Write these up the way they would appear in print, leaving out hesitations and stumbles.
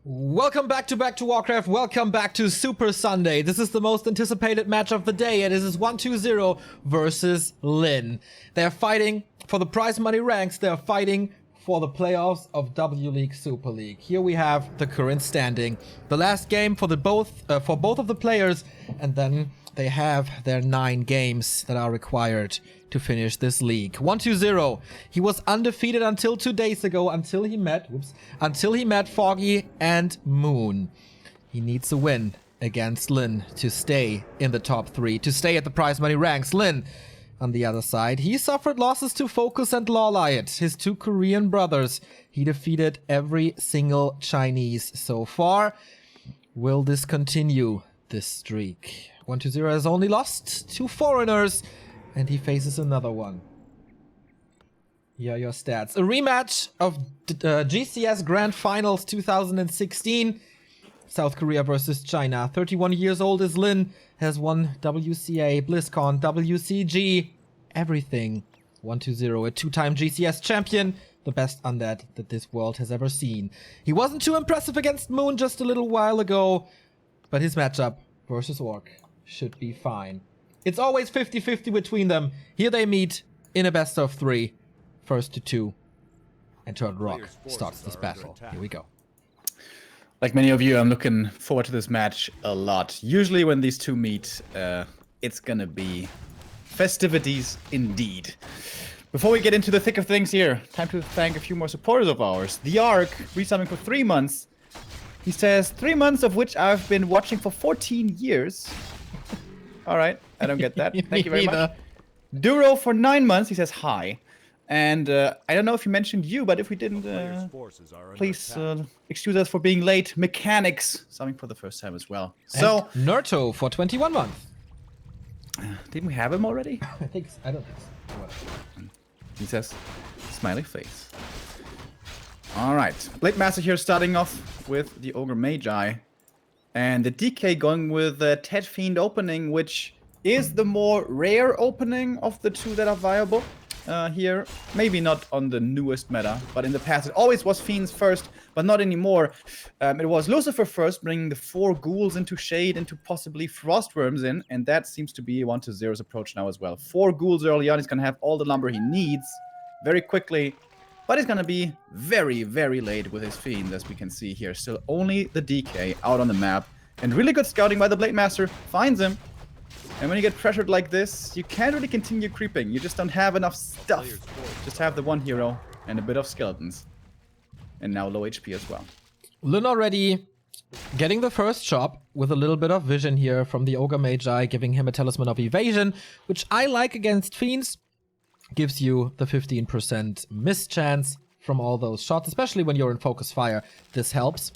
Welcome back to Warcraft. Welcome back to Super Sunday. This is the most anticipated match of the day. It is 1-2-0 versus Lin. They're fighting for the prize money ranks. They're fighting for the playoffs of W League Super League. Here we have the current standing. The last game for both of the players, and then they have their 9 games that are required to finish this league. 1-2-0. He was undefeated until 2 days ago, until he met Foggy and Moon. He needs a win against Lin to stay in the top 3, to stay at the prize money ranks. Lin, on the other side, he suffered losses to Focus and Lawliot, his 2 Korean brothers. He defeated every single Chinese so far. Will this continue, this streak? 1-2-0 has only lost 2 foreigners, and he faces another one. Here are your stats. A rematch of GCS Grand Finals 2016. South Korea versus China. 31 years old is Lin. Has won WCA, BlizzCon, WCG, everything. 1-2-0, a 2-time GCS champion. The best undead that this world has ever seen. He wasn't too impressive against Moon just a little while ago, but his matchup versus Orc should be fine. It's always 50-50 between them. Here they meet in a best of 3. First to 2. And Turtle Rock starts this battle. Here we go. Like many of you, I'm looking forward to this match a lot. Usually when these two meet, it's gonna be festivities indeed. Before we get into the thick of things here, time to thank a few more supporters of ours. The Ark, resubbing for 3 months. He says, 3 months of which I've been watching for 14 years. All right, I don't get that. Thank you very much. Duro for 9 months. He says hi. And I don't know if he mentioned you, but if we didn't, please excuse us for being late. Mechanics, something for the first time as well. So and Nerto for 21 months. Didn't we have him already? I don't think so. He says, smiley face. All right, Blade Master here starting off with the Ogre Magi. And the DK going with the Ted Fiend opening, which is the more rare opening of the 2 that are viable here. Maybe not on the newest meta, but in the past it always was Fiends first, but not anymore. It was Lucifer first, bringing the 4 ghouls into Shade, into possibly Frostworms in, and that seems to be 1-0's approach now as well. 4 ghouls early on, he's going to have all the lumber he needs very quickly, but he's going to be very, very late with his Fiend, as we can see here. Still only the DK out on the map, and really good scouting by the Blade Master, finds him. And when you get pressured like this, you can't really continue creeping. You just don't have enough stuff. Just have the 1 hero and a bit of skeletons. And now low HP as well. Lin already getting the first chop with a little bit of vision here from the Ogre Magi, giving him a Talisman of Evasion, which I like against Fiends. Gives you the 15% miss chance from all those shots, especially when you're in focus fire. This helps.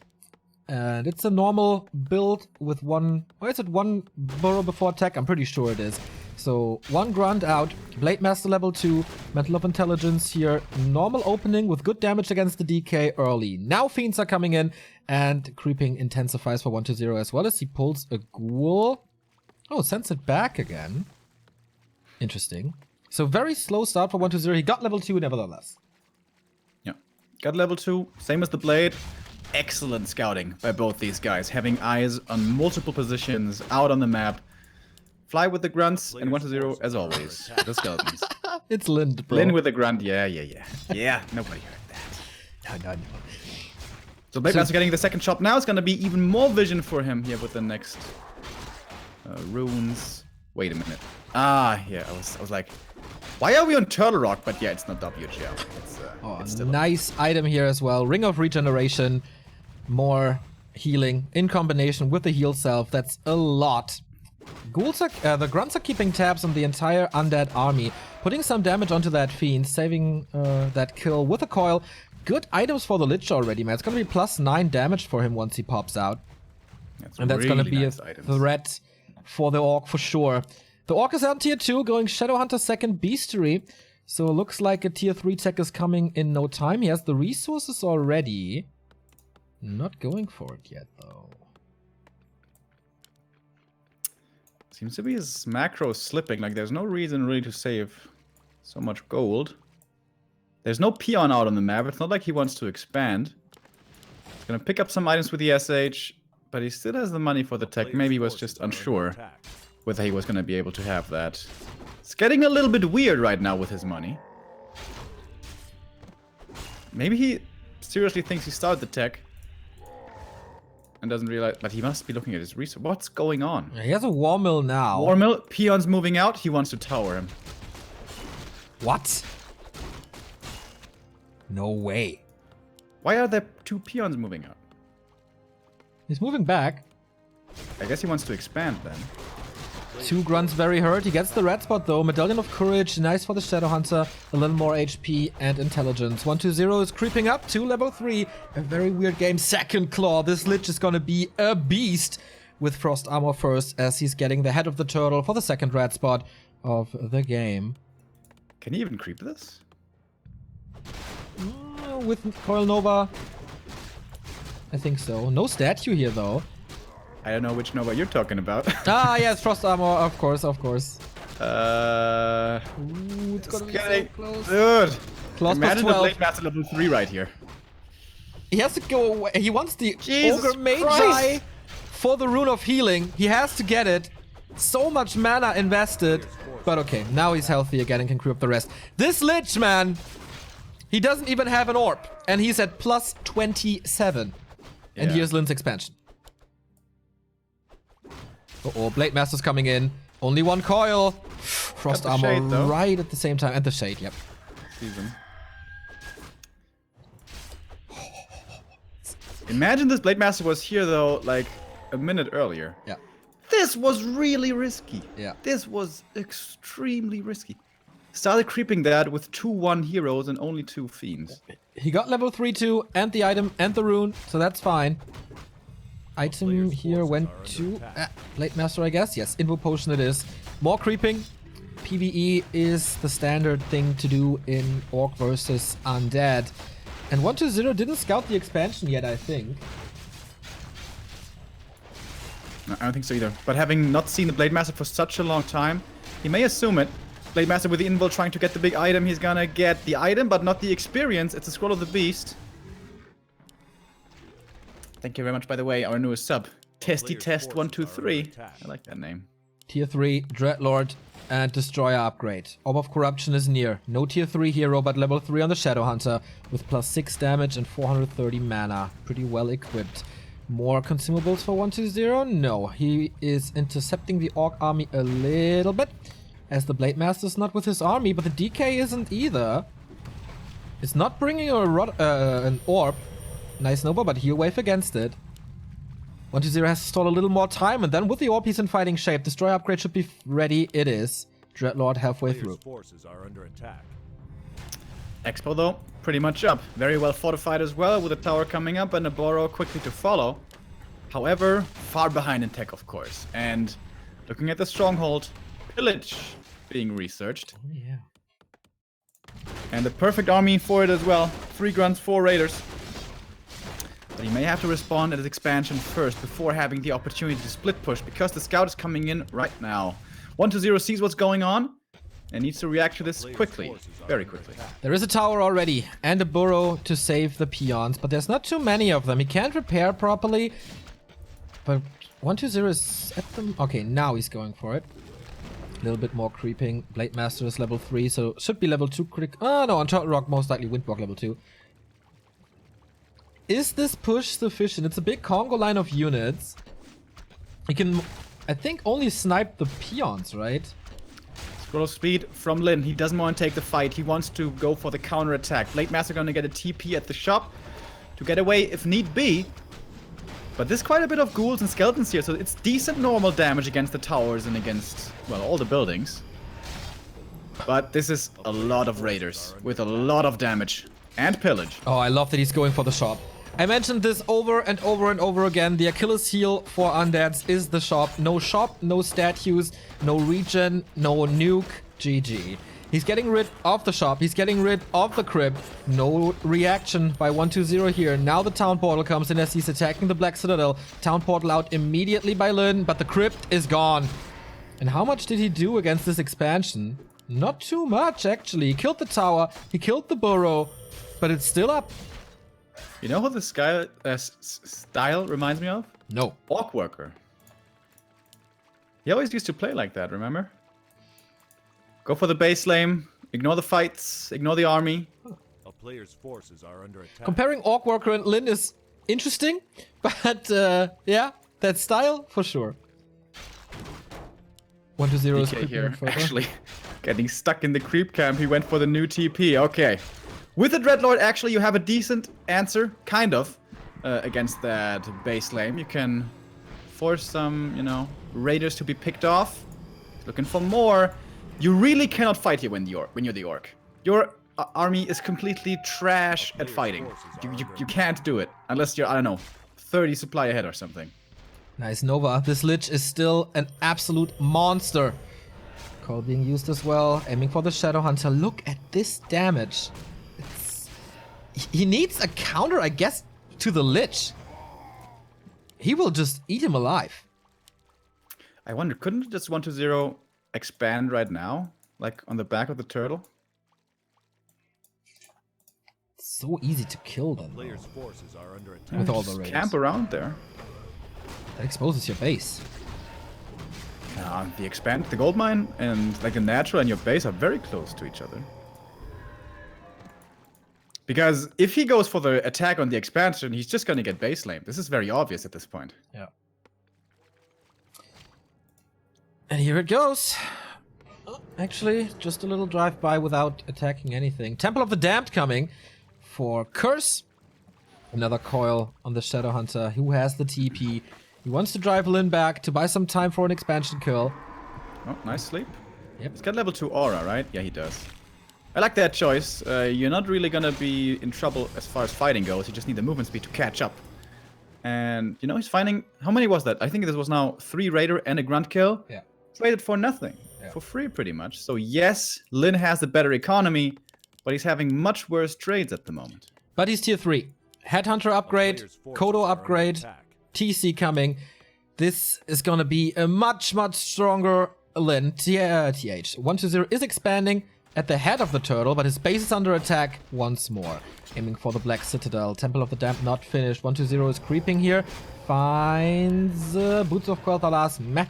And it's a normal build with 1... Or is it 1 burrow before attack? I'm pretty sure it is. So 1 grunt out, Blade Master level 2, Mental of Intelligence here. Normal opening with good damage against the DK early. Now Fiends are coming in, and creeping intensifies for 1-0 as well as he pulls a ghoul. Oh, sends it back again. Interesting. So very slow start for 1-0. He got level 2 nevertheless. Yeah, got level 2, same as the Blade. Excellent scouting by both these guys, having eyes on multiple positions out on the map. Fly with the grunts, and 1-0 as always, the skeletons. It's Lin, bro. Lin with the grunt, yeah. Yeah, nobody heard that. No. So Blade Master getting the second chop now. It's going to be even more vision for him here with the next runes. Wait a minute. Yeah, I was like, why are we on Turtle Rock? But yeah, it's not WGL. It's still nice item here as well. Ring of Regeneration. More healing in combination with the heal self. That's a lot. Ghouls are, the grunts are keeping tabs on the entire undead army, putting some damage onto that fiend, saving that kill with a coil. Good items for the Lich already, man. It's gonna be +9 damage for him once he pops out. And that's really gonna be nice a threat for the Orc for sure. The Orc is on tier 2, going Shadowhunter second Beastery. So it looks like a tier 3 tech is coming in no time. He has the resources already. Not going for it yet, though. Seems to be his macro slipping. Like, there's no reason really to save so much gold. There's no peon out on the map. It's not like he wants to expand. gonna pick up some items with the SH, but he still has the money for the tech. Maybe he was just unsure whether he was gonna be able to have that. It's getting a little bit weird right now with his money. Maybe he seriously thinks he started the tech and doesn't realize, but he must be looking at his resource. What's going on? He has a war mill now. War mill, peons moving out, he wants to tower him. What? No way. Why are there 2 peons moving out? He's moving back. I guess he wants to expand then. 2 grunts very hurt. He gets the red spot though. Medallion of Courage, nice for the Shadow Hunter. A little more HP and intelligence. 120 is creeping up to level 3. A very weird game. Second Claw. This Lich is gonna be a beast with Frost Armor first, as he's getting the head of the turtle for the second red spot of the game. Can he even creep this? With Coil Nova, I think so. No statue here though. I don't know which Nova you're talking about. Ah, yes, Frost Armor, of course, of course. Ooh, It's gonna be so getting close. good. Claws Imagine plus the 12. Blade Master level 3 right here. He has to go away. He wants the Jesus Ogre Magi Christ. for the Rune of Healing. He has to get it. So much mana invested. But okay, now he's healthy again and can creep up the rest. This Lich, man, he doesn't even have an orb. And he's at plus 27. And Yeah. here's Lin's expansion. Uh-oh, Blade Master's coming in. Only 1 coil. Frost the Armor shade, though. right at the same time. And the Shade, yep. Sees him. Imagine this Blade Master was here though, like a minute earlier. Yeah. This was really risky. Yeah. This was extremely risky. Started creeping that with 2-1 heroes and only 2 fiends. He got level 3 too, and the item, and the rune, so that's fine. Item here went to Blade Master, I guess. Yes, Invo Potion it is. More creeping. PvE is the standard thing to do in Orc versus Undead. And 120 didn't scout the expansion yet, I think. No, I don't think so either. But having not seen the Blade Master for such a long time, he may assume it. Blade Master with the invul trying to get the big item. He's gonna get the item, but not the experience. It's a Scroll of the Beast. Thank you very much, by the way, our newest sub. Testy Test 123. I like that name. Tier 3, Dreadlord, and Destroyer upgrade. Orb of Corruption is near. No tier 3 hero, but level 3 on the Shadow Hunter with plus 6 damage and 430 mana. Pretty well equipped. More consumables for 120? No. He is intercepting the Orc army a little bit, as the Blade Master's not with his army, but the DK isn't either. It's not bringing an orb. Nice Nova, but heal wave against it. 120 has to stall a little more time, and then with the orb he's in fighting shape. Destroyer upgrade should be ready. It is. Dreadlord halfway through. Forces are under attack. Expo though, pretty much up. Very well fortified as well, with a tower coming up and a Boro quickly to follow. However, far behind in tech, of course. And looking at the stronghold, Pillage being researched. Oh, yeah. And the perfect army for it as well. 3 grunts, 4 raiders. But he may have to respond at his expansion first before having the opportunity to split push, because the scout is coming in right now. 120 sees what's going on and needs to react to this quickly. Very quickly. There is a tower already and a burrow to save the peons, but there's not too many of them. He can't repair properly. But 120 is at them. Okay, now he's going for it. A little bit more creeping. Blade Master is level 3, so should be level 2 quick. Oh no, on Turtle Rock most likely Windwalk level 2. Is this push sufficient? It's a big Congo line of units. You can, I think, only snipe the peons, right? Scroll of speed from Lin. He doesn't want to take the fight. He wants to go for the counter attack. Blade Master gonna get a TP at the shop to get away if need be. But there's quite a bit of ghouls and skeletons here, so it's decent normal damage against the towers and against, well, all the buildings. But this is a lot of raiders with a lot of damage and pillage. Oh, I love that he's going for the shop. I mentioned this over and over and over again. The Achilles heel for undeads is the shop. No shop, no statues, no regen, no nuke. GG. He's getting rid of the shop. He's getting rid of the crypt. No reaction by 120 here. Now the town portal comes in as he's attacking the Black Citadel. Town portal out immediately by Lin, but the crypt is gone. And how much did he do against this expansion? Not too much, actually. He killed the tower. He killed the burrow, but it's still up. You know who the style reminds me of? No. Orc Worker. He always used to play like that, remember? Go for the base lane, ignore the fights, ignore the army. A player's forces are under attack. Comparing Orc Worker and Lin is interesting, but yeah, that style for sure. 1-0 is DK creeping here, up further. actually getting stuck in the creep camp. He went for the new TP. Okay. With the Dreadlord, actually, you have a decent answer, kind of, against that base lane. You can force some, you know, raiders to be picked off. Looking for more. You really cannot fight here when you're the Orc. Your army is completely trash at fighting. You can't do it unless you're, I don't know, 30 supply ahead or something. Nice Nova. This Lich is still an absolute monster. Call being used as well. Aiming for the Shadow Hunter. Look at this damage. He needs a counter, I guess, to the Lich. He will just eat him alive. I wonder, couldn't this 1-0 expand right now? Like on the back of the turtle? It's so easy to kill them. Player's forces are under attack. With all the Just raiders. camp around there. That exposes your base. The gold mine and like the natural and your base are very close to each other. Because if he goes for the attack on the expansion, he's just gonna get base lane. This is very obvious at this point. Yeah. And here it goes. Oh, actually, just a little drive-by without attacking anything. Temple of the Damned coming for Curse. Another coil on the Shadow Hunter who has the TP. He wants to drive Lin back to buy some time for an expansion kill. Oh, nice sleep. Yep. He's got level 2 aura, right? Yeah, he does. I like that choice. You're not really gonna be in trouble as far as fighting goes. You just need the movement speed to catch up. And, you know, he's finding... How many was that? I think this was now 3 Raider and a Grunt kill. Yeah. Traded for nothing. Yeah. For free, pretty much. So, yes, Lin has a better economy, but he's having much worse trades at the moment. But he's tier 3. Headhunter upgrade, Kodo upgrade, TC coming. This is gonna be a much, much stronger Lin. TH. 1-0 is expanding at the head of the turtle, but his base is under attack once more. Aiming for the Black Citadel. Temple of the Damned not finished. 1-0 is creeping here. Finds Boots of Quel'Thalas. Meh.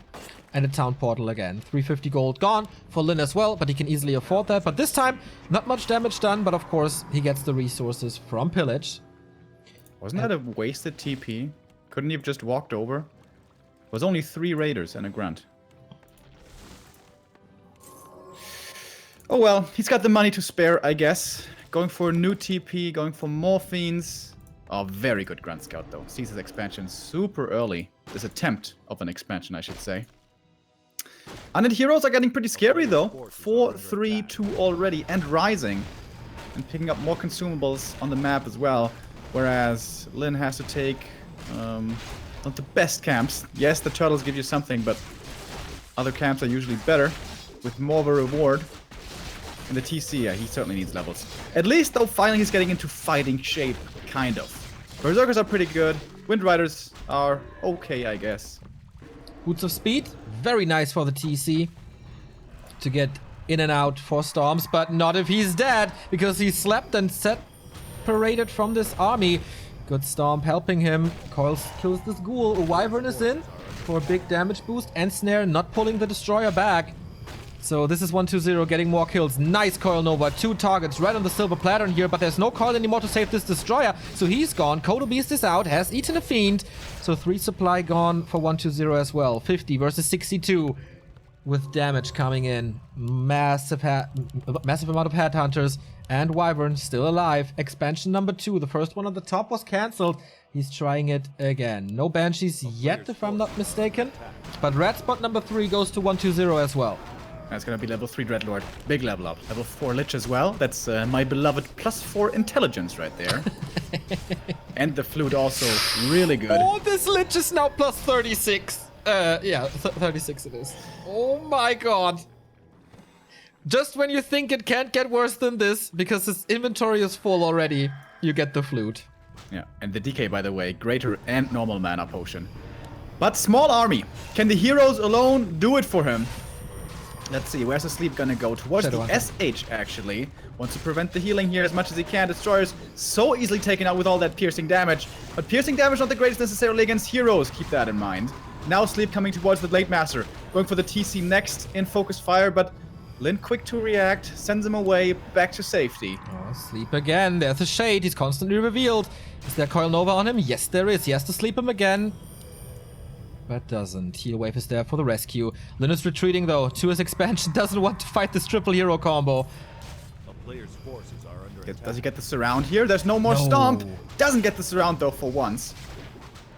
And a town portal again. 350 gold gone for Lin as well, but he can easily afford that. But this time, not much damage done, but of course, he gets the resources from Pillage. Wasn't that a wasted TP? Couldn't he have just walked over? It was only 3 Raiders and a Grunt. Oh well, he's got the money to spare, I guess. Going for a new TP, going for more Fiends. Oh, very good Grunt Scout though. Sees his expansion super early. This attempt of an expansion, I should say. Undead heroes are getting pretty scary though. 4-3-2 already and rising. And picking up more consumables on the map as well. Whereas Lin has to take not the best camps. Yes, the turtles give you something, but other camps are usually better with more of a reward. And the TC, yeah, he certainly needs levels. At least though, finally he's getting into fighting shape, kind of. Berserkers are pretty good. Wind Riders are okay, I guess. Boots of Speed, very nice for the TC to get in and out for Storms, but not if he's dead, because he slept and separated from this army. Good Storm helping him. Coils kills this ghoul. A Wyvern is in for a big damage boost, and Snare not pulling the Destroyer back. So this is 1-2-0 getting more kills. Nice Coil Nova. 2 targets right on the silver platter here, but there's no Coil anymore to save this Destroyer. So he's gone. Kodo Beast is out, has eaten a Fiend. So 3 supply gone for 1-2-0 as well. 50 versus 62 with damage coming in. Massive amount of Headhunters. And Wyvern still alive. Expansion number 2. The first one on the top was cancelled. He's trying it again. No Banshees yet, if I'm not mistaken. But red spot number 3 goes to 1-2-0 as well. That's gonna be level 3 Dreadlord. Big level up. Level 4 Lich as well. That's my beloved +4 intelligence right there. And the flute also really good. Oh, this Lich is now plus 36. Yeah, 36 it is. Oh my god. Just when you think it can't get worse than this, because his inventory is full already, you get the flute. Yeah, and the DK, by the way, greater and normal mana potion. But small army. Can the heroes alone do it for him? Let's see, where's the sleep gonna go? Towards Shadow the Hunter. SH, actually. Wants to prevent the healing here as much as he can. Destroyer's so easily taken out with all that piercing damage. But piercing damage not the greatest necessarily against heroes. Keep that in mind. Now Sleep coming towards the Blade Master. Going for the TC next in focus fire, but Lin quick to react. Sends him away back to safety. Oh, Sleep again. There's a shade. He's constantly revealed. Is there Coil Nova on him? Yes, there is. He has to sleep him again. But doesn't. Heal Wave is there for the rescue. Lin is retreating though to his expansion. Doesn't want to fight this triple hero combo. A player's forces are under attack. Does he get the surround here? There's no more No. stomp. Doesn't get the surround though for once.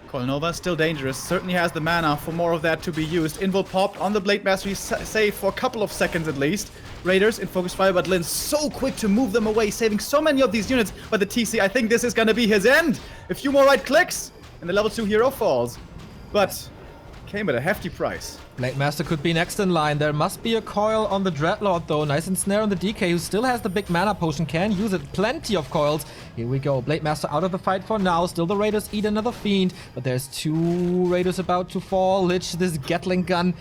Coil Nova still dangerous. Certainly has the mana for more of that to be used. Invul popped on the Blade Master. He's safe for a couple of seconds at least. Raiders in focus fire, but Lin's so quick to move them away, saving so many of these units. But the TC, I think this is gonna be his end. A few more right clicks, and the level 2 hero falls. But came at a hefty price. Blade Master could be next in line. There must be a coil on the Dreadlord though. Nice and snare on the DK, who still has the big mana potion. Can use it. Plenty of coils. Here we go. Blade Master out of the fight for now. Still the Raiders eat another Fiend. But there's 2 Raiders about to fall. Lich, this Gatling gun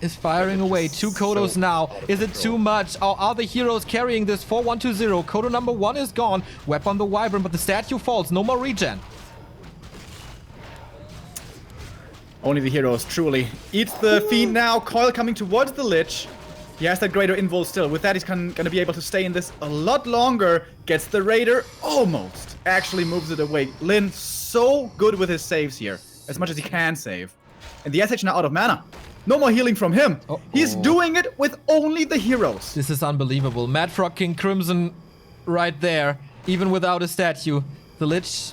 is firing away. 2 Kodos now. Is it too much? Or are the heroes carrying this? 4-1-2-0. Kodo number 1 is gone. Weapon the Wyvern, but the statue falls. No more regen. Only the heroes truly eats the Fiend now. Coil coming towards the Lich. He has that greater invul still. With that, he's gonna be able to stay in this a lot longer. Gets the Raider almost. Actually moves it away. Lin so good with his saves here. As much as he can save. And the SH now out of mana. No more healing from him. He's doing it with only the heroes. This is unbelievable. Mad Frog King Crimson right there. Even without a statue. The Lich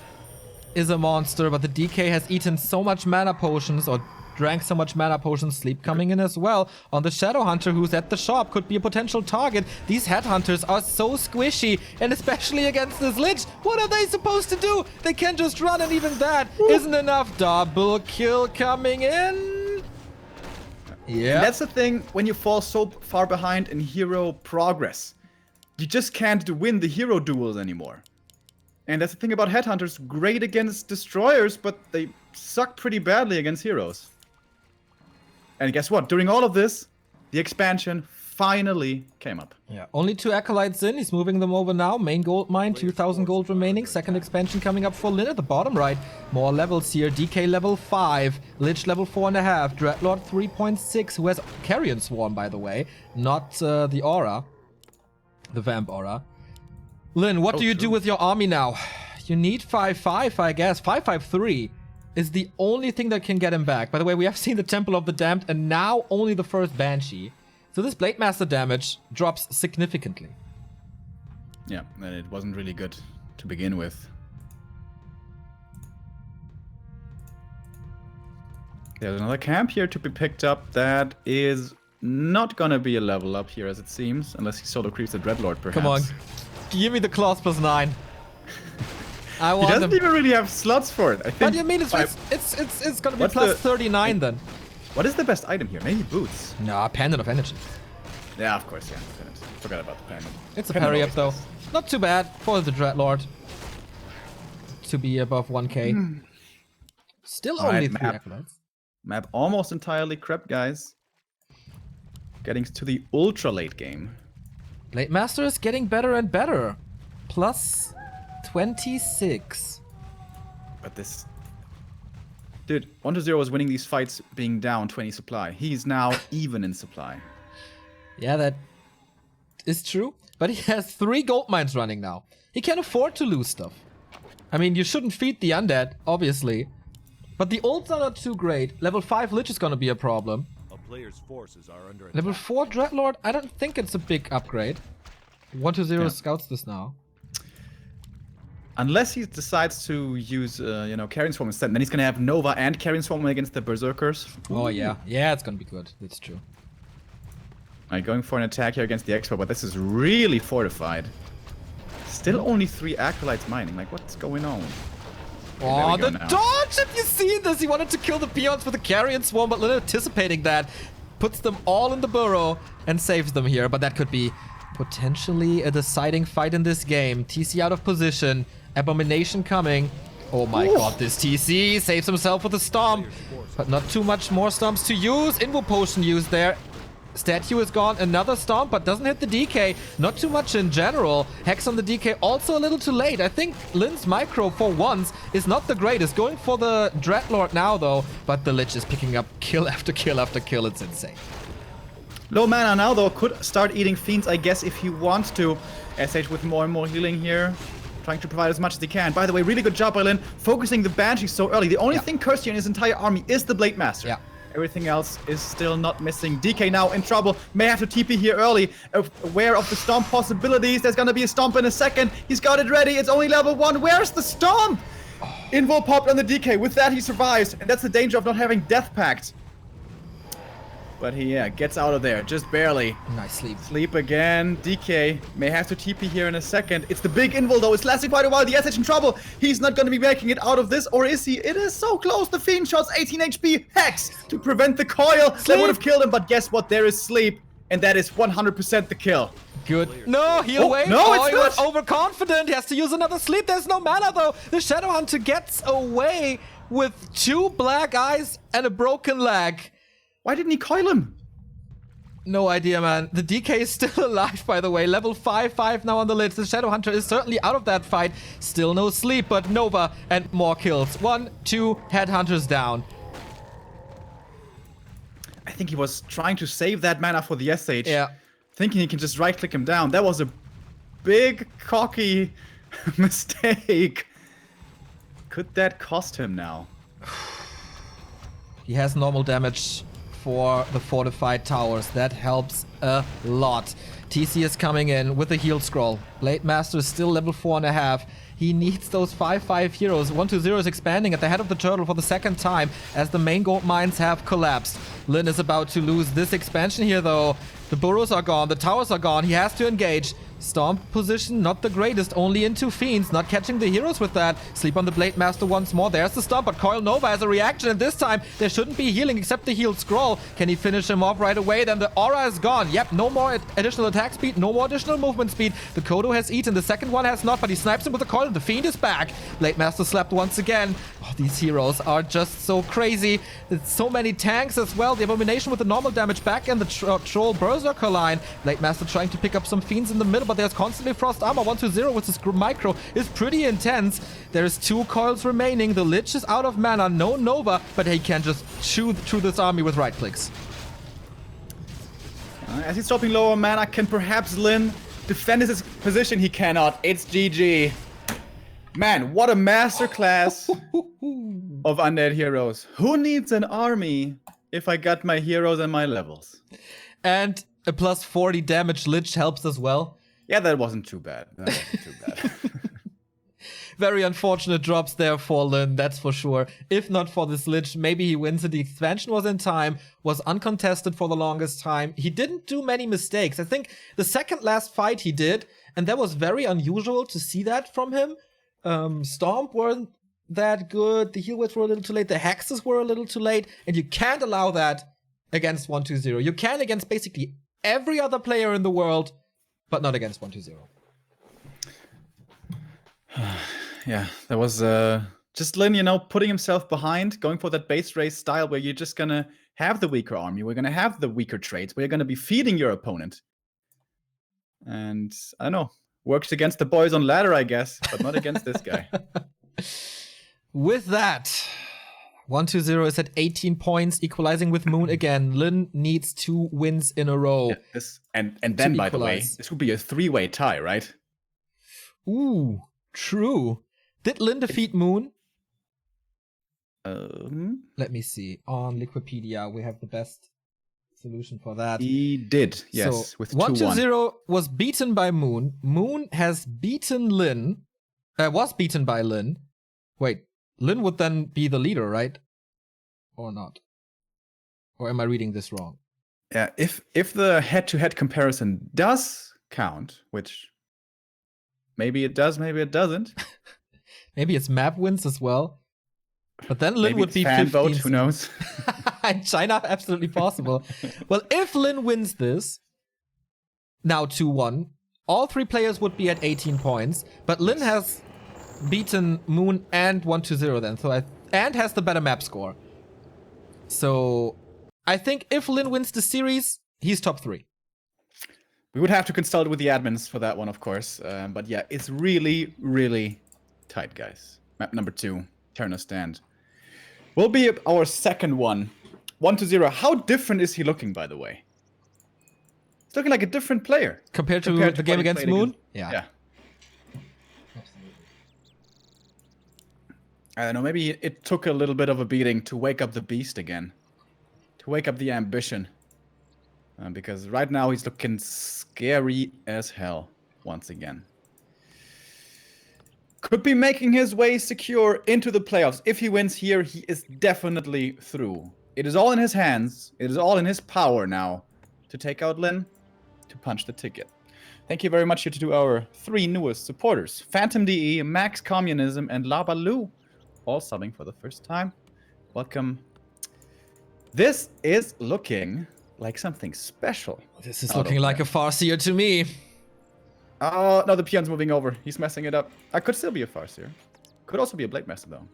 is a monster, but the DK has eaten so much mana potions, or drank so much mana potions. Sleep coming in as well on the Shadow Hunter, who's at the shop, could be a potential target. These Headhunters are so squishy, and especially against this Lich. What are they supposed to do? They can't just run, and even that isn't enough. Double kill coming in. Yeah. That's the thing when you fall so far behind in hero progress. You just can't win the hero duels anymore. And that's the thing about Headhunters, great against destroyers, but they suck pretty badly against heroes. And guess what? During all of this, the expansion finally came up. Yeah, only 2 Acolytes in. He's moving them over now. Main gold mine, 2,000 gold remaining. Second expansion coming up for Lin at the bottom right. More levels here. DK level 5. Lich level 4.5. Dreadlord 3.6, who has Carrion Swarm, by the way. Not the Aura. The Vamp Aura. Lin, what do you do with your army now? You need 5-5, I guess. 5-5-3 is the only thing that can get him back. By the way, we have seen the Temple of the Damned, and now only the first Banshee. So this Blade Master damage drops significantly. Yeah, and it wasn't really good to begin with. There's another camp here to be picked up that is not gonna be a level up here, as it seems, unless he solo creeps the Dreadlord, perhaps. Come on. Give me the claws +9. I He want doesn't them. even really have slots for it. I think. What do you mean? It's gonna be What's plus the- 39 then. What is the best item here? Maybe boots. Nah, Pendant of Energy. Yeah, of course, yeah. Forgot about the pendant. It's a Pendant parry up always though. nice. Not too bad for the Dreadlord to be above 1k. Still All right, only 3 map. Acolytes. Map almost entirely crept, guys. Getting to the ultra late game. Blade Master is getting better and better. Plus 26. But this... Dude, 1-0 is winning these fights being down 20 supply. He's now even in supply. Yeah, that is true. But he has 3 gold mines running now. He can afford to lose stuff. I mean, you shouldn't feed the undead, obviously. But the ults are not too great. Level 5 Lich is gonna be a problem. A player's forces are under attack. Level 4 Dreadlord, I don't think it's a big upgrade. 1-0 Yeah. scouts this now. Unless he decides to use, Carrion Swarm instead, then he's gonna have Nova and Carrion Swarm against the Berserkers. Oh yeah. Yeah, it's gonna be good. That's true. Alright, going for an attack here against the Expo, but this is really fortified. Still only 3 Acolytes mining. Like, what's going on? Oh, we go the now. dodge! Have you seen this? He wanted to kill the peons with the Carrion Swarm, but little anticipating that. Puts them all in the burrow and saves them here. But that could be potentially a deciding fight in this game. TC out of position. Abomination coming. Oh my god, this TC saves himself with a stomp. But not too much more stomps to use. Invo Potion used there. Statue is gone. Another Stomp, but doesn't hit the DK. Not too much in general. Hex on the DK also a little too late. I think Lin's micro for once is not the greatest. Going for the Dreadlord now though, but the Lich is picking up kill after kill after kill. It's insane. Low mana now though, could start eating Fiends, I guess, if he wants to. SH with more and more healing here. Trying to provide as much as he can. By the way, really good job by Lin, focusing the Banshee so early. The only thing cursed here in his entire army is the Blade Master. Yeah. Everything else is still not missing. DK now in trouble. May have to TP here early. Aware of the Stomp possibilities. There's gonna be a Stomp in a second. He's got it ready. It's only level 1. Where's the Stomp? Invo popped on the DK. With that, he survives. And that's the danger of not having Death Pact. But he, gets out of there. Just barely. Nice sleep. Sleep again. DK may have to TP here in a second. It's the big invul though. It's lasting quite a while. The SH in trouble. He's not going to be making it out of this. Or is he? It is so close. The Fiend shots 18 HP. Hex to prevent the coil. That would have killed him. But guess what? There is sleep. And that is 100% the kill. Good. No, heal wave. No, it's he not. was overconfident. He has to use another sleep. There's no mana though. The Shadowhunter gets away with 2 black eyes and a broken leg. Why didn't he coil him? No idea, man. The DK is still alive, by the way. Level 5 now on the lid. The Shadowhunter is certainly out of that fight. Still no sleep, but Nova and more kills. 1, 2, Headhunters down. I think he was trying to save that mana for the SH. Yeah. Thinking he can just right-click him down. That was a big, cocky mistake. Could that cost him now? He has normal damage for the fortified towers. That helps a lot. TC is coming in with a heal scroll. Blade Master is still level 4.5. He needs those 5/5 heroes. 1-0 is expanding at the head of the turtle for the second time as the main gold mines have collapsed. Lin is about to lose this expansion here though. The burrows are gone, the towers are gone. He has to engage. Stomp position, not the greatest, only into Fiends, not catching the heroes with that. Sleep on the Blade Master once more. There's the Stomp, but Coil Nova has a reaction, and this time there shouldn't be healing except the healed scroll. Can he finish him off right away? Then the aura is gone. Yep, no more additional attack speed, no more additional movement speed. The Kodo has eaten, the second one has not, but he snipes him with the Coil. The Fiend is back. Blade Master slept once again. Oh, these heroes are just so crazy. There's so many tanks as well. The Abomination with the normal damage back, and the Troll Berserker line. Blade Master trying to pick up some Fiends in the middle, but there's constantly Frost Armor. 1-0 with his micro is pretty intense. There's 2 coils remaining. The Lich is out of mana. No Nova, but he can just chew through this army with right clicks. As he's stopping lower mana, can perhaps Lin defend his position? He cannot. It's GG. Man, what a masterclass of undead heroes. Who needs an army if I got my heroes and my levels? And a plus 40 damage Lich helps as well. Yeah, that wasn't too bad. That wasn't too bad. Very unfortunate drops there for Lin, that's for sure. If not for this Lich, maybe he wins it. The expansion was in time, was uncontested for the longest time. He didn't do many mistakes. I think the second last fight he did, and that was very unusual to see that from him. Stomp weren't that good. The heal waves were a little too late. The hexes were a little too late. And you can't allow that against 1-2-0. You can against basically every other player in the world, but not against 1-2-0. Yeah, that was just Lin, you know, putting himself behind, going for that base race style where you're just gonna have the weaker army, we're gonna have the weaker traits, we're gonna be feeding your opponent. And I don't know, works against the boys on ladder, I guess, but not against this guy. With that, 1-2-0 is at 18 points, equalizing with Moon again. Lin needs 2 wins in a row. Yeah, and then, by the way, this would be a 3-way tie, right? Ooh, true. Did Lin defeat Moon? Let me see. On Liquipedia, we have the best solution for that. He did, yes, so, with 1-2-0 was beaten by Moon. Moon has beaten Lin. Was beaten by Lin. Wait, Lin would then be the leader, right? Or not? Or am I reading this wrong? Yeah, if the head-to-head comparison does count, which maybe it does, maybe it doesn't. Maybe it's map wins as well. But then Lin would be fan 15. vote, who knows? In China, absolutely possible. Well, if Lin wins this, now 2-1, all 3 players would be at 18 points. But Lin has beaten Moon and 1-2-0 then, so and has the better map score. So I think if Lin wins the series, he's top 3. We would have to consult with the admins for that one, of course. But yeah, it's really, really tight, guys. Map number 2, Terenas stand. Will be our second one. 1-0. How different is he looking, by the way? He's looking like a different player. Compared to the game against Moon? Yeah. I don't know, maybe it took a little bit of a beating to wake up the beast again. To wake up the ambition. Because right now he's looking scary as hell once again. Could be making his way secure into the playoffs. If he wins here, he is definitely through. It is all in his hands. It is all in his power now to take out Lin, to punch the ticket. Thank you very much here to our 3 newest supporters. Phantom DE, Max Communism, and Labaloo. All subbing for the first time. Welcome. This is looking like something special. This is looking like a Farseer to me. Oh, no, the peon's moving over. He's messing it up. I could still be a Farseer. Could also be a Blade Master, though.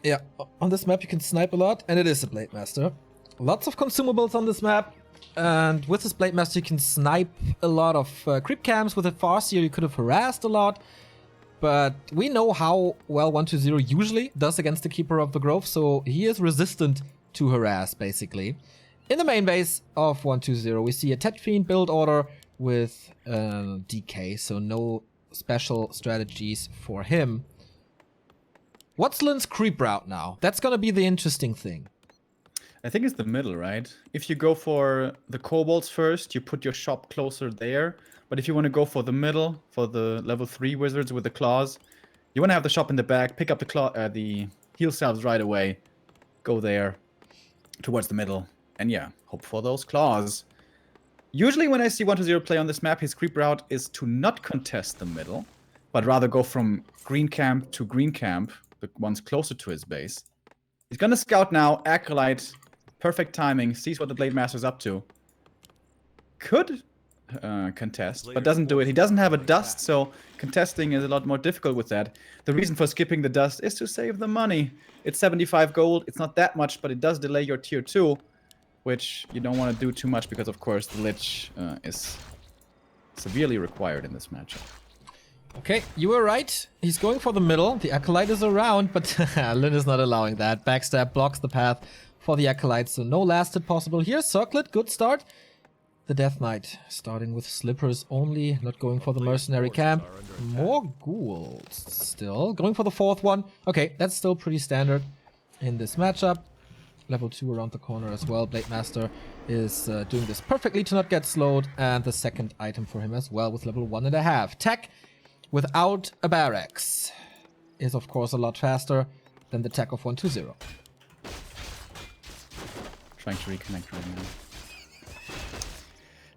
Yeah, on this map you can snipe a lot, and it is a Blade Master. Lots of consumables on this map, and with this Blade Master you can snipe a lot of creep camps. With a Farseer you could have harassed a lot, but we know how well 1-2-0 usually does against the Keeper of the Grove, so he is resistant to harass, basically. In the main base of 1-2-0, we see a Tet Fiend build order with DK, so no special strategies for him. What's Lin's creep route now? That's gonna be the interesting thing. I think it's the middle, right? If you go for the kobolds first, you put your shop closer there. But if you want to go for the middle, for the level 3 wizards with the claws, you want to have the shop in the back, pick up the heal salves right away, go there towards the middle, and yeah, hope for those claws. Usually when I see 1-2-0 play on this map, his creep route is to not contest the middle, but rather go from green camp to green camp, the ones closer to his base. He's gonna scout now, Acolyte, perfect timing, sees what the Blade Master's up to. Could contest, but doesn't do it. He doesn't have a dust, so contesting is a lot more difficult with that. The reason for skipping the dust is to save the money. It's 75 gold, it's not that much, but it does delay your tier 2, which you don't want to do too much because, of course, the Lich is severely required in this matchup. Okay, you were right. He's going for the middle. The Acolyte is around, but Lin is not allowing that. Backstab blocks the path for the Acolyte, so no last hit possible here. Circlet, good start. The Death Knight, starting with slippers only, not going for the mercenary camp. More ghouls still. Going for the 4th one. Okay, that's still pretty standard in this matchup. Level 2 around the corner as well. Blade Master is doing this perfectly to not get slowed. And the second item for him as well with level 1.5. Tech without a barracks is of course a lot faster than the tech of 1-2-0. Trying to reconnect right now.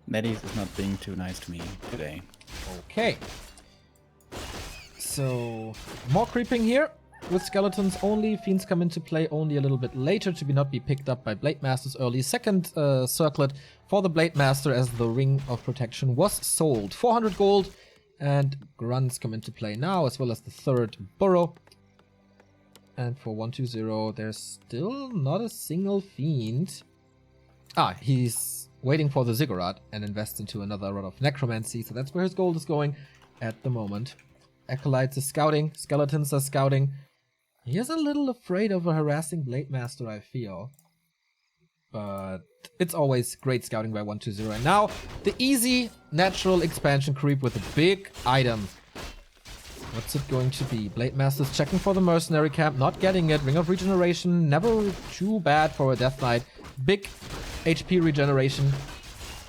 Nettie's is not being too nice to me today. Okay. So, more creeping here. With skeletons only, fiends come into play only a little bit later to not be picked up by Blade Masters early. Second circlet for the Blade Master as the Ring of Protection was sold. 400 gold, and grunts come into play now, as well as the 3rd burrow. And for 1-2-0, there's still not a single fiend. He's waiting for the Ziggurat and invests into another rod of Necromancy, so that's where his gold is going at the moment. Acolytes are scouting, skeletons are scouting. He is a little afraid of a harassing Blade Master, I feel. But it's always great scouting by 1-2-0. And now, the easy, natural expansion creep with a big item. What's it going to be? Blade Master's checking for the mercenary camp, not getting it. Ring of Regeneration, never too bad for a Death Knight. Big HP regeneration.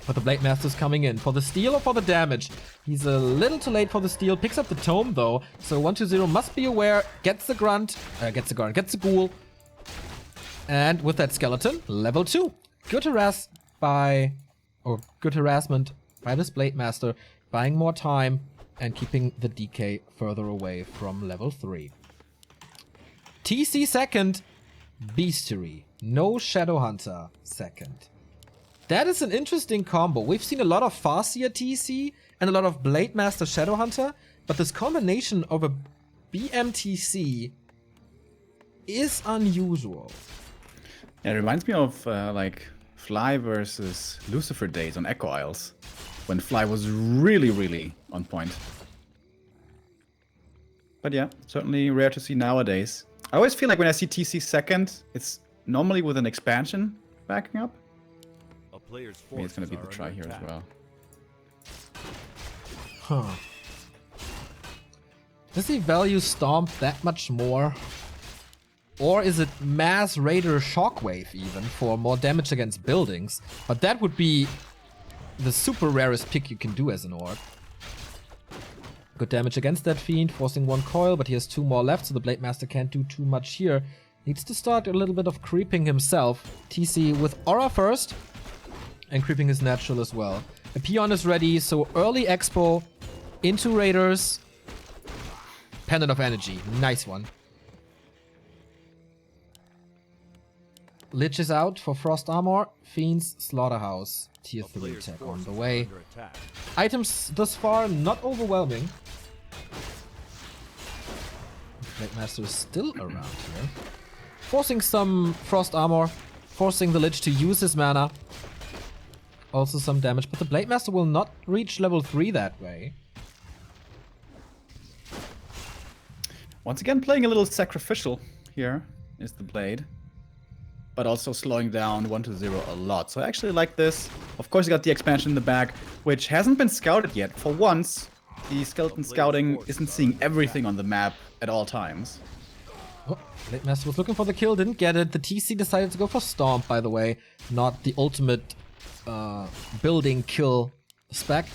But the Blade Master's coming in. For the steal or for the damage? He's a little too late for the steal. Picks up the tome though. So 1-2-0 must be aware. Gets the grunt. Gets the ghoul. And with that skeleton, level 2. Good harassment by this Blade Master. Buying more time and keeping the DK further away from level 3. TC second. Beastery. No Shadow Hunter second. That is an interesting combo. We've seen a lot of Farseer TC and a lot of Blade Master Shadow Hunter, but this combination of a BMTC is unusual. Yeah, it reminds me of like Fly versus Lucifer days on Echo Isles, when Fly was really, really on point. But yeah, certainly rare to see nowadays. I always feel like when I see TC second, it's normally with an expansion backing up. A player's Maybe it's forces gonna be the are try under here as attack. well. Huh. Does he value Stomp that much more? Or is it Mass Raider Shockwave even for more damage against buildings? But that would be the super rarest pick you can do as an orc. Good damage against that Fiend, forcing one coil, but he has 2 more left, so the Blade Master can't do too much here. Needs to start a little bit of creeping himself. TC with Aura first, and creeping his natural as well. The Peon is ready, so early Expo into Raiders. Pendant of Energy, nice one. Lich is out for Frost Armor. Fiend's Slaughterhouse, tier 3 attack on the way. Under attack. Items thus far not overwhelming. Blade Master is still around here. Forcing some Frost Armor. Forcing the Lich to use his mana. Also some damage, but the Blade Master will not reach level 3 that way. Once again, playing a little sacrificial here is the Blade. But also slowing down 1-0 a lot. So I actually like this. Of course, you got the expansion in the back, which hasn't been scouted yet. For once, the skeleton scouting isn't seeing everything on the map at all times. Oh, Blade Master was looking for the kill, didn't get it. The TC decided to go for Stomp, by the way. Not the ultimate building kill spec.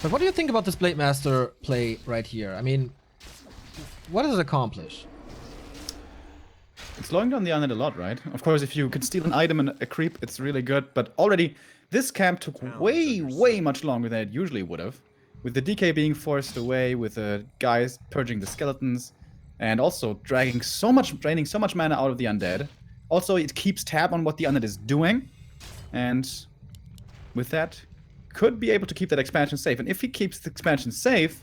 But what do you think about this Blade Master play right here? I mean, what does it accomplish? It's slowing down the undead a lot, right? Of course, if you can steal an item and a creep, it's really good. But already, this camp took way much longer than it usually would have. With the DK being forced away, with the guys purging the skeletons, and also draining so much mana out of the undead. Also, it keeps tab on what the undead is doing. And with that, could be able to keep that expansion safe. And if he keeps the expansion safe,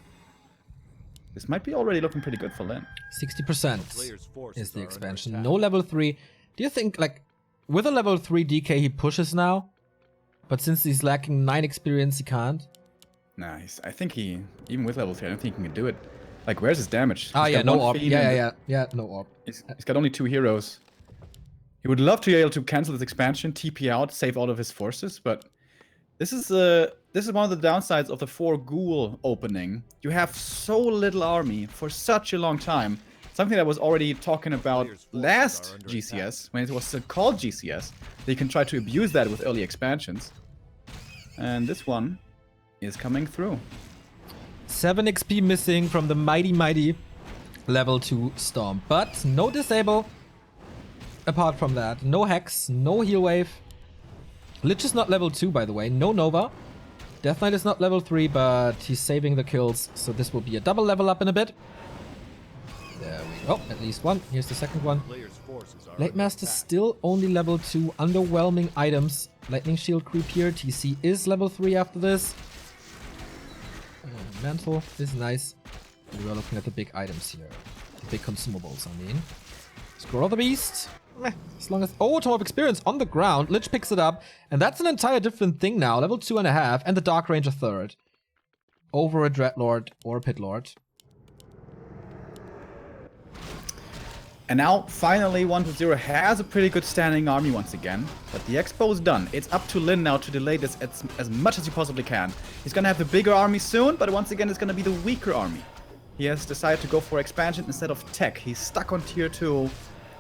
this might be already looking pretty good for Lin. 60% is the expansion. No level 3. Do you think, like, with a level 3 DK he pushes now? But since he's lacking 9 experience, he can't? Nice. I think he, even with level 3, I don't think he can do it. Like, where's his damage? Ah, He's yeah, got no one orb. feed Yeah, and no orb. He's got only 2 heroes. He would love to be able to cancel this expansion, TP out, save all of his forces, but this is one of the downsides of the 4 ghoul opening. You have so little army for such a long time. Something that was already talking about last GCS, when it was called GCS. They can try to abuse that with early expansions. And this one is coming through. 7 XP missing from the mighty level 2 Storm. But no disable. Apart from that, no Hex, no Heal Wave. Lich is not level 2, by the way. No Nova. Death Knight is not level 3, but he's saving the kills. So this will be a double level up in a bit. There we go. At least one. Here's the second one. Blade Master still only level 2. Underwhelming items. Lightning Shield creep here. TC is level 3 after this. Mantle is nice. We are looking at the big items here. The big consumables, I mean. Scroll of the Beast. As long as... Oh, Tome of Experience on the ground. Lich picks it up. And that's an entire different thing now. Level 2.5. And the Dark Range a third. Over a Dreadlord or a Pit Lord. And now, finally, 1-0 has a pretty good standing army once again. But the expo is done. It's up to Lin now to delay this as much as he possibly can. He's gonna have the bigger army soon, but once again, it's gonna be the weaker army. He has decided to go for expansion instead of tech. He's stuck on tier 2.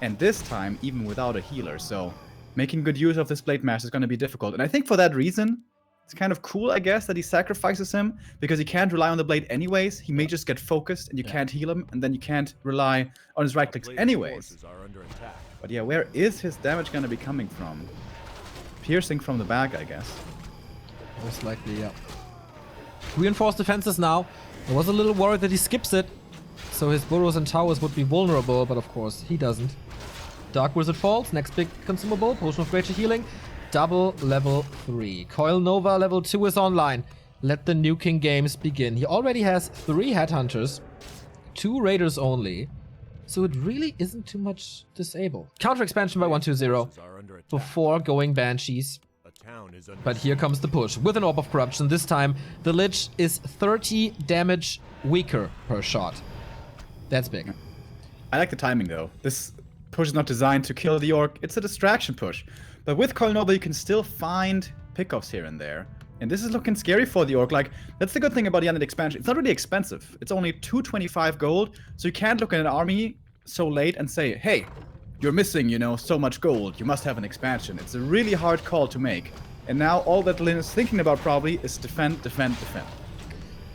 And this time, even without a healer. So, making good use of this Blade Master is going to be difficult. And I think for that reason, it's kind of cool, I guess, that he sacrifices him. Because he can't rely on the Blade anyways. He may just get focused and you can't heal him. And then you can't rely on his right clicks anyways. But yeah, where is his damage going to be coming from? Piercing from the back, I guess. Most likely, yeah. Reinforced defenses now. I was a little worried that he skips it. So his burrows and towers would be vulnerable, but of course he doesn't. Dark Wizard falls, next big consumable, Potion of Greater Healing, double level 3. Coil Nova level 2 is online. Let the nuking games begin. He already has 3 Headhunters, 2 Raiders only. so it really isn't too much disable. Counter expansion by Players' 120 forces are under attack. before going Banshees. A town is under But here comes the push with an Orb of Corruption. This time, the Lich is 30 damage weaker per shot. That's big. I like the timing though. This push is not designed to kill the Orc, it's a distraction push. But with Coil Nova you can still find pickoffs here and there. And this is looking scary for the Orc. Like, that's the good thing about the Undead expansion. It's not really expensive. It's only 225 gold, so you can't look at an army so late and say, hey, you're missing, you know, so much gold. You must have an expansion. It's a really hard call to make. And now all that Lin is thinking about probably is defend, defend, defend.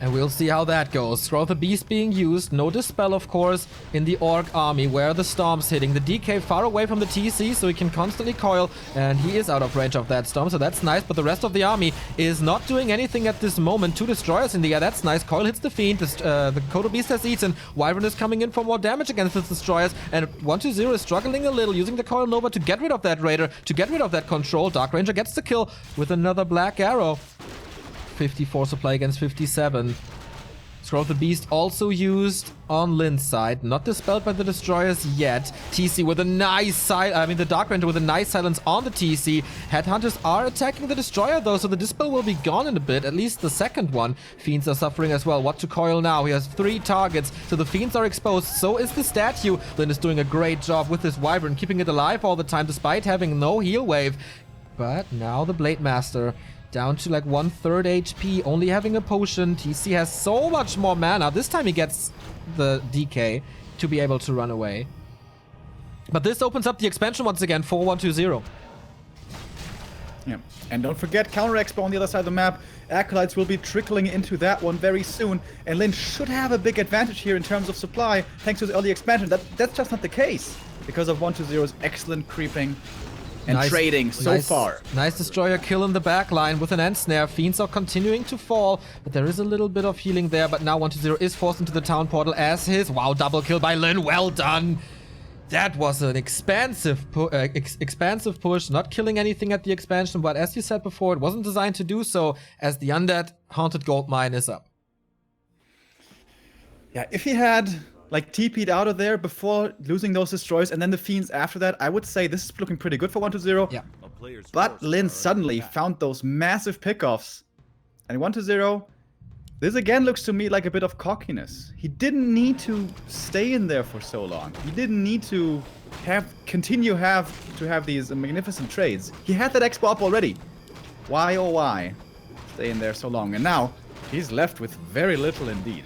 And we'll see how that goes. Scroll of the Beast being used. No Dispel, of course, in the Orc army, where the Stomp's hitting. The DK far away from the TC, so he can constantly coil, and he is out of range of that Stomp, so that's nice. But the rest of the army is not doing anything at this moment. 2 Destroyers in the air, that's nice. Coil hits the Fiend. The Kodo Beast has eaten. Wyvern is coming in for more damage against the Destroyers, and 120 is struggling a little, using the Coil Nova to get rid of that Raider, to get rid of that control. Dark Ranger gets the kill with another Black Arrow. 54 supply against 57. Scroll of the Beast also used on Lin's side. Not dispelled by the Destroyers yet. TC with a nice the Dark Ranger with a nice silence on the TC. Headhunters are attacking the Destroyer though, so the Dispel will be gone in a bit. At least the second one. Fiends are suffering as well. What to coil now? He has 3 targets, so the Fiends are exposed. So is the statue. Lin is doing a great job with his Wyvern, keeping it alive all the time despite having no heal wave. But now the Blade Master down to like 1/3 HP, only having a potion. TC has so much more mana. This time he gets the DK to be able to run away. But this opens up the expansion once again for 120. Yeah, and don't forget Counter Expo on the other side of the map. Acolytes will be trickling into that one very soon, and Lin should have a big advantage here in terms of supply, thanks to the early expansion. That's just not the case, because of 120's excellent creeping and trading so far. Nice Destroyer kill in the back line with an End Snare. Fiends are continuing to fall, but there is a little bit of healing there. But now 120 is forced into the town portal as his... Wow, double kill by Lin. Well done. That was an expansive push, not killing anything at the expansion. But as you said before, it wasn't designed to do so, as the Undead Haunted Gold Mine is up. Yeah, if he had like TP'd out of there before losing those Destroyers and then the Fiends after that, I would say this is looking pretty good for 120. Yeah. But Lin suddenly found those massive pickoffs. And 120, this again looks to me like a bit of cockiness. He didn't need to stay in there for so long. He didn't need to have these magnificent trades. He had that expo up already. Why oh why stay in there so long? And now he's left with very little indeed.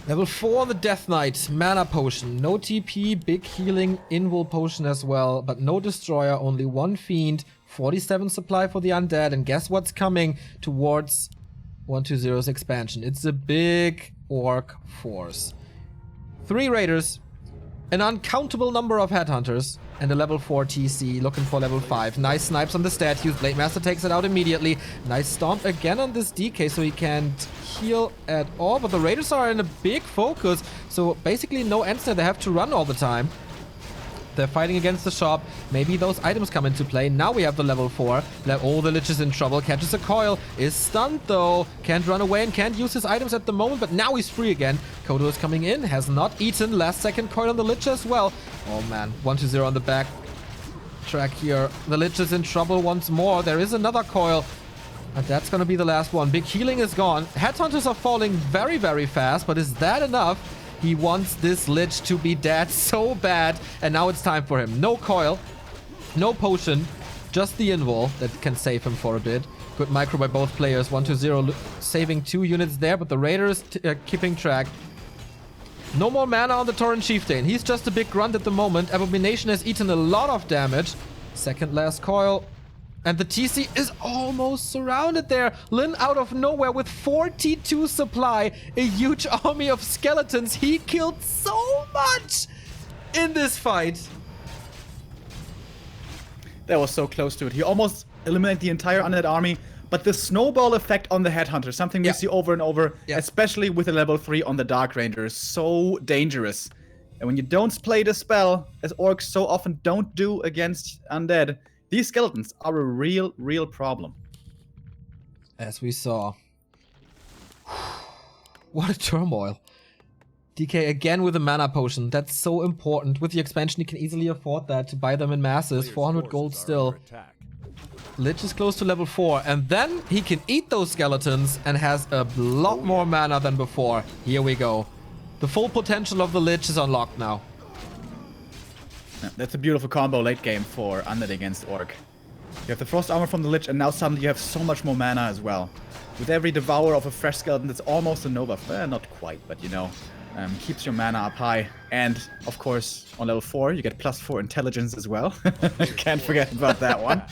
Level 4 on the Death Knight, Mana Potion, no TP, big healing, Invul Potion as well, but no Destroyer, only 1 Fiend, 47 supply for the Undead, and guess what's coming towards 120's expansion? It's a big Orc force. 3 Raiders, an uncountable number of Headhunters, and a level 4 TC looking for level 5. Nice snipes on the statues. Blade Master takes it out immediately. Nice stomp again on this DK, so he can't heal at all. But the Raiders are in a big focus, so basically no end snare. They have to run all the time. They're fighting against the shop. Maybe those items come into play. Now we have the level 4. Oh, the Lich is in trouble. Catches a coil. Is stunned though. Can't run away and can't use his items at the moment. But now he's free again. Kodo is coming in. Has not eaten. Last second coil on the Lich as well. Oh man. 120 on the back track here. The Lich is in trouble once more. There is another coil. And that's going to be the last one. Big healing is gone. Headhunters are falling very, very fast. But is that enough? He wants this Lich to be dead so bad. And now it's time for him. No coil. No potion. Just the invul that can save him for a bit. Good micro by both players. 120 saving 2 units there. But the Raiders keeping track. No more mana on the Tauren Chieftain. He's just a big grunt at the moment. Abomination has eaten a lot of damage. Second last coil. And the TC is almost surrounded there. Lin out of nowhere with 42 supply. A huge army of skeletons. He killed so much in this fight. That was so close to it. He almost eliminated the entire undead army. But the snowball effect on the Headhunter, something we see over and over, especially with a level 3 on the Dark Ranger, is so dangerous. And when you don't play the spell, as orcs so often don't do against undead, these skeletons are a real problem. As we saw. What a turmoil. DK again with a mana potion. That's so important. With the expansion, you can easily afford that to buy them in masses. Player's 400 forces gold are still. under attack. Lich is close to level 4. And then he can eat those skeletons and has a lot more mana than before. Here we go. The full potential of the Lich is unlocked now. Yeah, that's a beautiful combo late game for Undead against Orc. You have the Frost Armor from the Lich, and now suddenly you have so much more mana as well. With every Devour of a fresh skeleton, it's almost a Nova. Not quite, but you know. Keeps your mana up high. And, of course, on level 4, you get +4 intelligence as well. Can't forget about that one.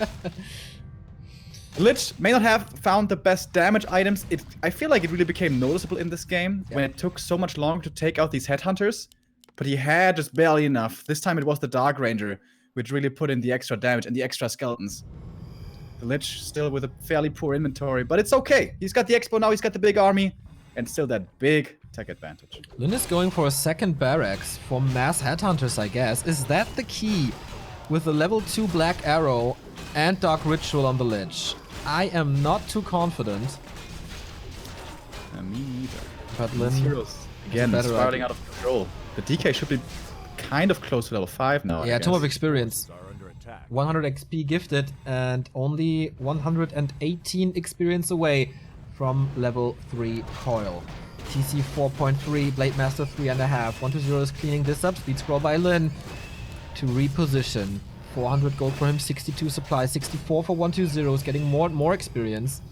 Lich may not have found the best damage items. I feel like it really became noticeable in this game when it took so much longer to take out these headhunters. But he had just barely enough. This time it was the Dark Ranger, which really put in the extra damage and the extra skeletons. The Lich still with a fairly poor inventory, but it's okay. He's got the Expo now, he's got the big army, and still that big tech advantage. Lyn is going for a second barracks for mass headhunters, I guess. Is that the key? With the level 2 Black Arrow and Dark Ritual on the Lich. I am not too confident. Me neither. But These Lyn heroes, again, better spiraling idea. out of control. The DK should be kind of close to level 5 now. Yeah, I Tome of guess. Experience. Are under attack. 100 XP gifted and only 118 experience away from level 3 Coil. TC 4.3, Blade Master 3.5. 120 is cleaning this up. Speed scroll by Lyn to reposition. 400 gold for him, 62 supply, 64 for 120 is getting more and more experience.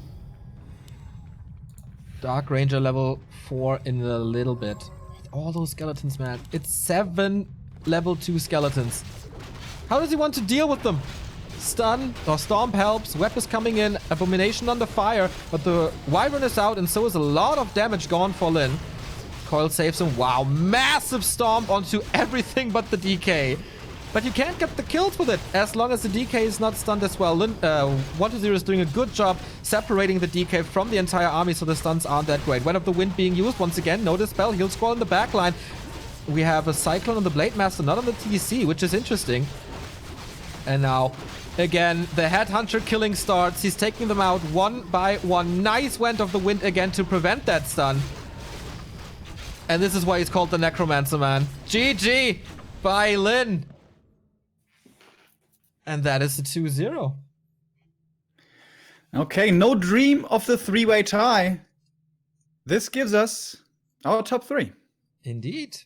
Dark Ranger level 4 in a little bit. All those skeletons, man. It's 7 level 2 skeletons. How does he want to deal with them? Stun or Stomp helps. Web is coming in. Abomination under fire. But the Wyvern is out and so is a lot of damage gone for Lyn. Coil saves him. Wow, massive Stomp onto everything but the DK. But you can't get the kills with it as long as the DK is not stunned as well. 120 is doing a good job separating the DK from the entire army, so the stuns aren't that great. When of the Wind being used once again. No dispel. He'll scroll in the back line. We have a Cyclone on the Blade Master, not on the TC, which is interesting. And now, again, the Headhunter killing starts. He's taking them out one by one. Nice Wend of the Wind again to prevent that stun. And this is why he's called the Necromancer, man. GG by Lyn. And that is the 2-0. Okay, no dream of the 3-way tie. This gives us our top 3. Indeed.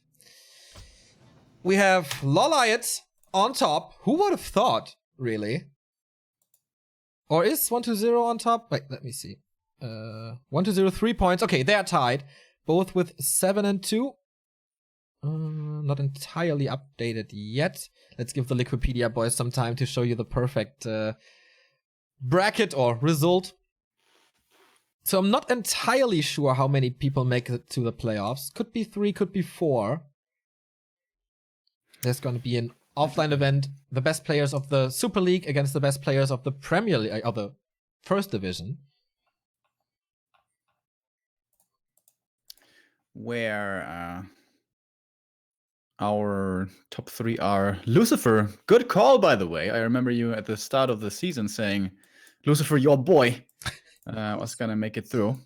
We have Loliot on top. Who would have thought, really? Or is 120 on top? Wait, let me see. 120, 3 points. Okay, they are tied. Both with 7 and 2. Not entirely updated yet. Let's give the Liquipedia boys some time to show you the perfect bracket or result. So I'm not entirely sure how many people make it to the playoffs. Could be 3, could be 4. There's going to be an offline event. The best players of the Super League against the best players of the Premier League, of the First Division. Where our top 3 are Lucifer. Good call, by the way. I remember you at the start of the season saying, Lucifer, your boy, was going to make it through.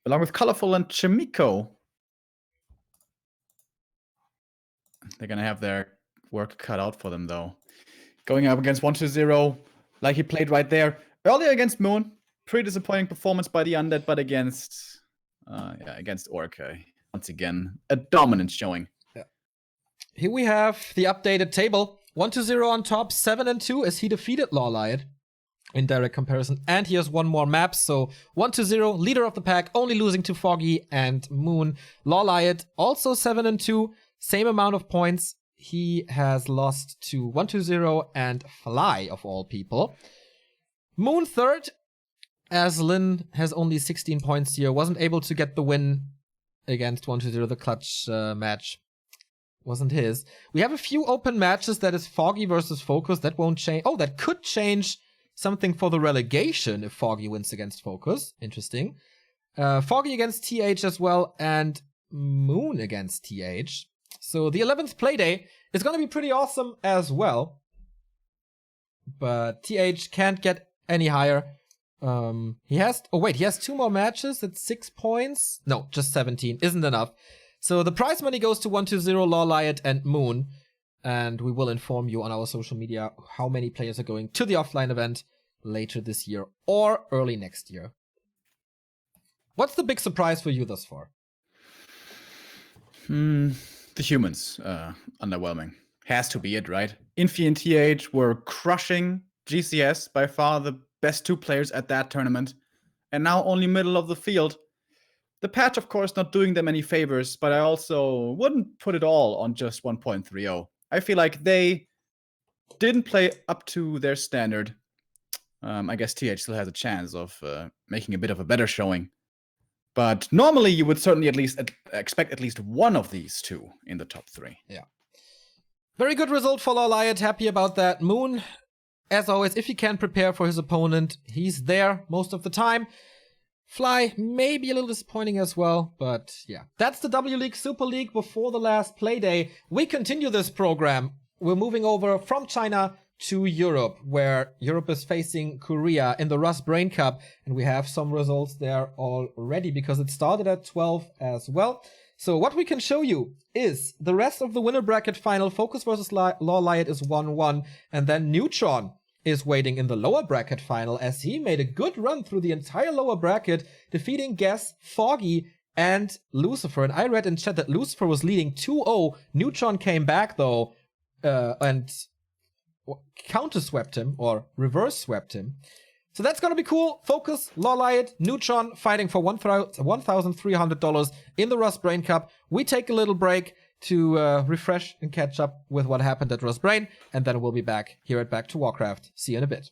Along with Colorful and Chimiko. They're going to have their work cut out for them, though. Going up against 120, like he played right there. Earlier against Moon. Pretty disappointing performance by the Undead, but against Orc, once again, a dominant showing. Here we have the updated table. 120 on top, 7 and 2 as he defeated Lawlight in direct comparison. And he has one more map, so 120, leader of the pack, only losing to Foggy and Moon. Lawlight also 7 and 2, same amount of points. He has lost to 120 and Fly, of all people. Moon third, as Lyn has only 16 points here, wasn't able to get the win against 120, the clutch match. Wasn't his. We have a few open matches. That is Foggy versus Focus. That won't change. Oh, that could change something for the relegation if Foggy wins against Focus. Interesting. Foggy against TH as well, and Moon against TH. So the 11th Playday is going to be pretty awesome as well. But TH can't get any higher. He has 2 more matches at 6 points. No, just 17. Isn't enough. So the prize money goes to 120, Lawliot, and Moon. And we will inform you on our social media how many players are going to the offline event later this year or early next year. What's the big surprise for you thus far? The humans, underwhelming. Has to be it, right? Infi and TH were crushing GCS, by far the best 2 players at that tournament. And now only middle of the field. The patch, of course, not doing them any favors, but I also wouldn't put it all on just 1.30. I feel like they didn't play up to their standard. I guess TH still has a chance of making a bit of a better showing. But normally you would certainly at least expect at least one of these 2 in the top 3. Yeah. Very good result for Lawliot. Happy about that. Moon, as always, if he can prepare for his opponent, he's there most of the time. Fly, maybe a little disappointing as well, but yeah. That's the W League Super League before the last Playday. We continue this program. We're moving over from China to Europe, where Europe is facing Korea in the Rust Brain Cup, and we have some results there already because it started at 12 as well. So what we can show you is the rest of the winner bracket final. Focus versus Lawliot is 1-1, and then Neutron is waiting in the lower bracket final as he made a good run through the entire lower bracket, defeating Guess, Foggy, and Lucifer. And I read in chat that Lucifer was leading 2-0. Neutron came back though, and counter-swept him, or reverse-swept him. So that's gonna be cool. Focus, Lawliot, Neutron fighting for $1,300 in the Rust Brain Cup. We take a little break to refresh and catch up with what happened at Rust Brain, and then we'll be back here at Back to Warcraft. See you in a bit.